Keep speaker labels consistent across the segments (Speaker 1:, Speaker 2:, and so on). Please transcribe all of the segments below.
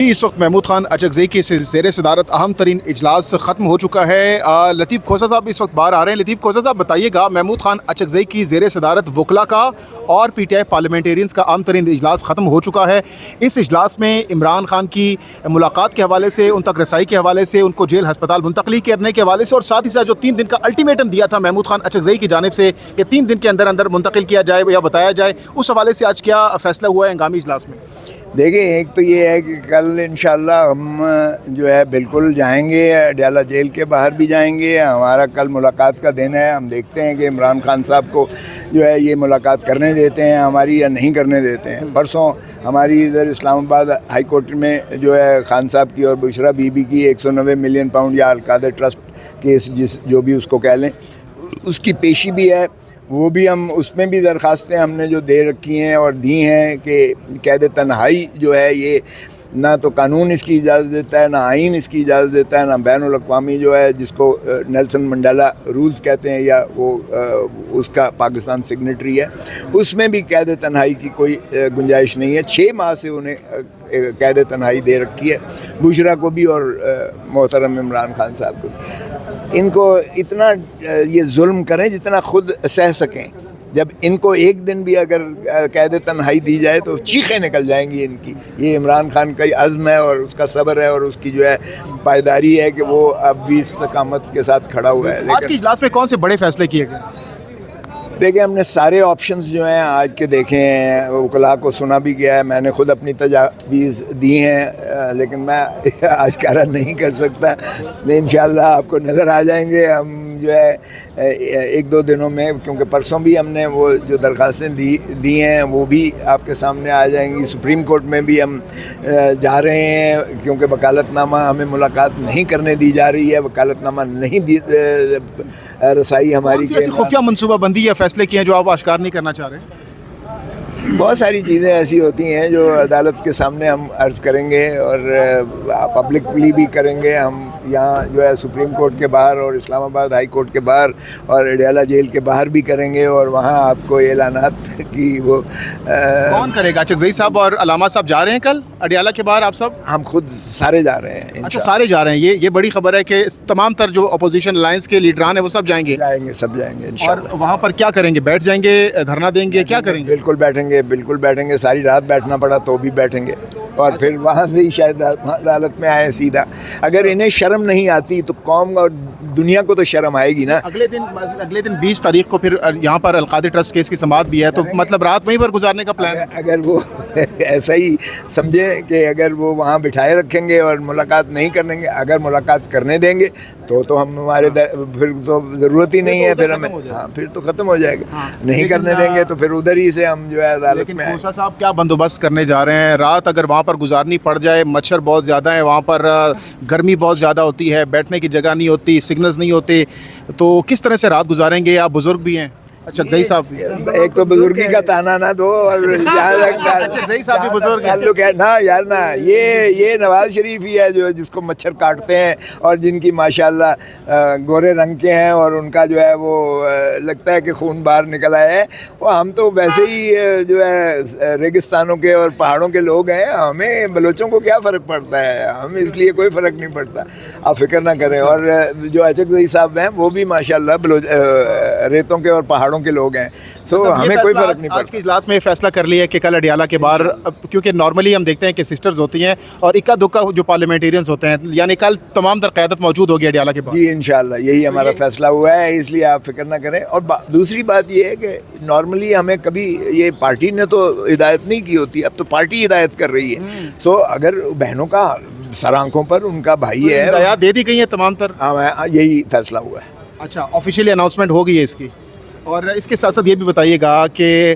Speaker 1: اس وقت محمود خان اچکزئی کی زیر صدارت اہم ترین اجلاس ختم ہو چکا ہے۔ لطیف کھوسہ صاحب اس وقت باہر آ رہے ہیں۔ لطیف کھوسہ صاحب بتائیے گا، محمود خان اچکزئی کی زیر صدارت وکلا کا اور پی ٹی آئی پارلیمنٹیرینز کا اہم ترین اجلاس ختم ہو چکا ہے۔ اس اجلاس میں عمران خان کی ملاقات کے حوالے سے، ان تک رسائی کے حوالے سے، ان کو جیل ہسپتال منتقلی کرنے کے حوالے سے، اور ساتھ ہی ساتھ جو 3 دن کا الٹیمیٹم دیا تھا محمود خان اچکزئی کی جانب سے کہ 3 دن کے اندر اندر منتقل کیا جائے یا بتایا جائے، اس حوالے سے آج کیا فیصلہ ہوا ہے ہنگامی اجلاس میں؟
Speaker 2: دیکھیں، ایک تو یہ ہے کہ کل انشاءاللہ ہم جو ہے بالکل جائیں گے، اڈیالہ جیل کے باہر بھی جائیں گے۔ ہمارا کل ملاقات کا دن ہے، ہم دیکھتے ہیں کہ عمران خان صاحب کو جو ہے یہ ملاقات کرنے دیتے ہیں ہماری یا نہیں کرنے دیتے ہیں۔ پرسوں ہماری ادھر اسلام آباد ہائی کورٹ میں جو ہے خان صاحب کی اور بشرا بی بی کی 190 ملین پاؤنڈ یا القادر ٹرسٹ کیس جو بھی اس کو کہہ لیں، اس کی پیشی بھی ہے۔ وہ بھی ہم اس میں بھی درخواستیں ہم نے جو دے رکھی ہیں اور دی ہیں کہ قید تنہائی جو ہے یہ نہ تو قانون اس کی اجازت دیتا ہے، نہ آئین اس کی اجازت دیتا ہے، نہ بین الاقوامی جو ہے جس کو نیلسن منڈیلا رولز کہتے ہیں یا وہ اس کا پاکستان سگنیٹری ہے، اس میں بھی قید تنہائی کی کوئی گنجائش نہیں ہے۔ 6 ماہ سے انہیں قید تنہائی دے رکھی ہے، بشرا کو بھی اور محترم عمران خان صاحب کو۔ ان کو اتنا یہ ظلم کریں جتنا خود سہ سکیں۔ جب ان کو ایک دن بھی اگر قید تنہائی دی جائے تو چیخیں نکل جائیں گی ان کی۔ یہ عمران خان کا عزم ہے اور اس کا صبر ہے اور اس کی جو ہے پائیداری ہے کہ وہ اب بھی استقامت کے ساتھ کھڑا ہوا ہے۔
Speaker 1: آج کے اجلاس میں کون سے بڑے فیصلے کیے گئے؟
Speaker 2: دیکھیں، ہم نے سارے آپشنز جو ہیں آج کے دیکھے ہیں، وکلاء کو سنا بھی گیا ہے، میں نے خود اپنی تجاویز دی ہیں، لیکن میں آج کارا نہیں کر سکتا۔ انشاءاللہ آپ کو نظر آ جائیں گے ہم جو ہے 1-2 دنوں میں، کیونکہ پرسوں بھی ہم نے وہ جو درخواستیں دی ہیں وہ بھی آپ کے سامنے آ جائیں گی۔ سپریم کورٹ میں بھی ہم جا رہے ہیں کیونکہ وکالت نامہ ہمیں ملاقات نہیں کرنے دی جا رہی ہے، وکالت نامہ نہیں دی رسائی ہماری۔
Speaker 1: ایسی خفیہ منصوبہ بندی یا فیصلے کیے ہیں جو آپ اشکار نہیں کرنا چاہ رہے ہیں؟
Speaker 2: بہت ساری چیزیں ایسی ہوتی ہیں جو عدالت کے سامنے ہم عرض کریں گے اور پبلکلی بھی کریں گے۔ ہم یہاں جو ہے سپریم کورٹ کے باہر اور اسلام آباد ہائی کورٹ کے باہر اور اڈیالہ جیل کے باہر بھی کریں گے، اور وہاں آپ کو اعلانات کی وہ
Speaker 1: کون کرے گا؟ اچکزئی صاحب اور علامہ صاحب جا رہے ہیں کل اڈیالہ کے باہر؟ آپ سب؟
Speaker 2: ہم خود سارے جا رہے ہیں۔
Speaker 1: اچھا، سارے جا رہے ہیں۔ یہ بڑی خبر ہے کہ تمام تر جو اپوزیشن الائنس کے لیڈران ہیں وہ سب جائیں گے؟
Speaker 2: سب جائیں گے انشاءاللہ۔
Speaker 1: اور وہاں پر کیا کریں گے؟ بیٹھ جائیں گے، دھرنا دیں گے، کیا کریں گے؟
Speaker 2: بالکل بیٹھیں گے، ساری رات بیٹھنا پڑا تو بھی بیٹھیں گے، اور پھر وہاں سے ہی شاید عدالت میں آئے سیدھا۔ اگر انہیں شرم نہیں آتی تو قوم اور دنیا کو تو شرم آئے گی نا۔
Speaker 1: اگلے دن 20 تاریخ کو پھر یہاں پر القادر ٹرسٹ کیس کی سماعت بھی ہے، تو مطلب رات وہیں پر گزارنے کا پلان ہے؟
Speaker 2: اگر وہ ایسا ہی سمجھیں کہ اگر وہ وہاں بٹھائے رکھیں گے اور ملاقات نہیں کریں گے، اگر ملاقات کرنے دیں گے تو ہم ہمارے پھر تو ضرورت ہی نہیں ہے، پھر ہمیں پھر تو ختم ہو جائے گا۔ نہیں کرنے دیں گے تو پھر ادھر ہی سے ہم جو ہے عدالت میں۔
Speaker 1: کھوسہ صاحب کیا بندوبست کرنے جا رہے ہیں؟ رات اگر وہاں پر گزارنی پڑ جائے، مچھر بہت زیادہ ہے وہاں پر، گرمی بہت زیادہ ہوتی ہے، بیٹھنے کی جگہ نہیں ہوتی، سگنلز نہیں ہوتے، تو کس طرح سے رات گزاریں گے؟ آپ بزرگ بھی ہیں اچکزئی صاحب،
Speaker 2: ایک تو بزرگی کا تانا نہ دو، اور
Speaker 1: اچکزئی صاحب بھی بزرگ ہیں
Speaker 2: نا یار نا، یہ نواز شریف ہی ہے جو جس کو مچھر کاٹتے ہیں اور جن کی ماشاءاللہ گورے رنگ کے ہیں اور ان کا جو ہے وہ لگتا ہے کہ خون باہر نکل آیا ہے۔ وہ ہم تو ویسے ہی جو ہے ریگستانوں کے اور پہاڑوں کے لوگ ہیں، ہمیں بلوچوں کو کیا فرق پڑتا ہے؟ ہم اس لیے کوئی فرق نہیں پڑتا، آپ فکر نہ کریں۔ اور جو اچکزئی صاحب ہیں وہ بھی ماشاءاللہ ریتوں کے اور پہاڑوں کے لوگ ہیں، سو ہمیں کوئی فرق نہیں پڑتا۔
Speaker 1: آج کے اجلاس میں فیصلہ کر لیا کہ کل اڈیالہ کے باہر، کیونکہ نارملی ہم دیکھتے ہیں کہ سسٹرز ہوتی ہیں اور اکا دکا جو پارلیمنٹیرینز ہوتے ہیں، یعنی کل تمام تر قیادت موجود ہوگی اڈیالہ کے باہر؟
Speaker 2: جی انشاءاللہ یہی ہمارا فیصلہ ہوا ہے، اس لیے آپ فکر نہ کریں۔ اور دوسری بات یہ ہے کہ نارملی ہمیں کبھی یہ پارٹی نے تو ہدایت نہیں کی ہوتی، اب تو پارٹی ہدایت کر رہی ہے، سو اگر بہنوں کا سر آنکھوں پر ان کا بھائی ہے،
Speaker 1: ہدایات دے دی گئی ہیں تمام تر؟
Speaker 2: یہی فیصلہ ہوا ہے۔
Speaker 1: اچھا، آفیشیلی اناؤنسمنٹ ہو گئی ہے اس کی؟ اور اس کے ساتھ ساتھ یہ بھی بتائیے گا کہ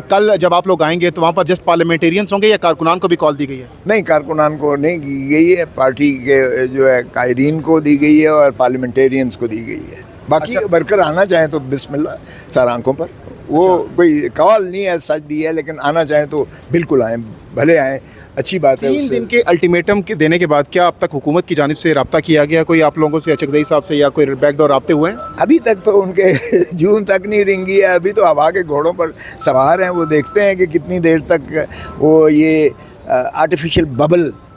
Speaker 1: کل جب آپ لوگ آئیں گے تو وہاں پر جسٹ پارلیمنٹیرینس ہوں گے یا کارکنان کو بھی کال دی گئی ہے؟
Speaker 2: نہیں، کارکنان کو نہیں کی گئی ہے، پارٹی کے جو ہے قائدین کو دی گئی ہے اور پارلیمنٹیرینس کو دی گئی ہے۔ باقی ورکر آنا چاہیں تو بسم اللہ، سر آنکھوں پر، وہ کوئی کال نہیں ہے سچ دی ہے، لیکن آنا چاہیں تو بالکل آئیں، بھلے آئیں، اچھی بات ہے۔
Speaker 1: 3 دن کے الٹیمیٹم کے دینے کے بعد کیا اب تک حکومت کی جانب سے رابطہ کیا گیا کوئی آپ لوگوں سے، اچکزئی صاحب سے، یا کوئی بیک ڈور رابطے ہوئے ہیں؟
Speaker 2: ابھی تک تو ان کے جون تک نہیں رنگی ہے، ابھی تو ہوا کے گھوڑوں پر سوار ہیں، وہ دیکھتے ہیں کہ کتنی دیر تک وہ یہ آرٹیفیشل ببل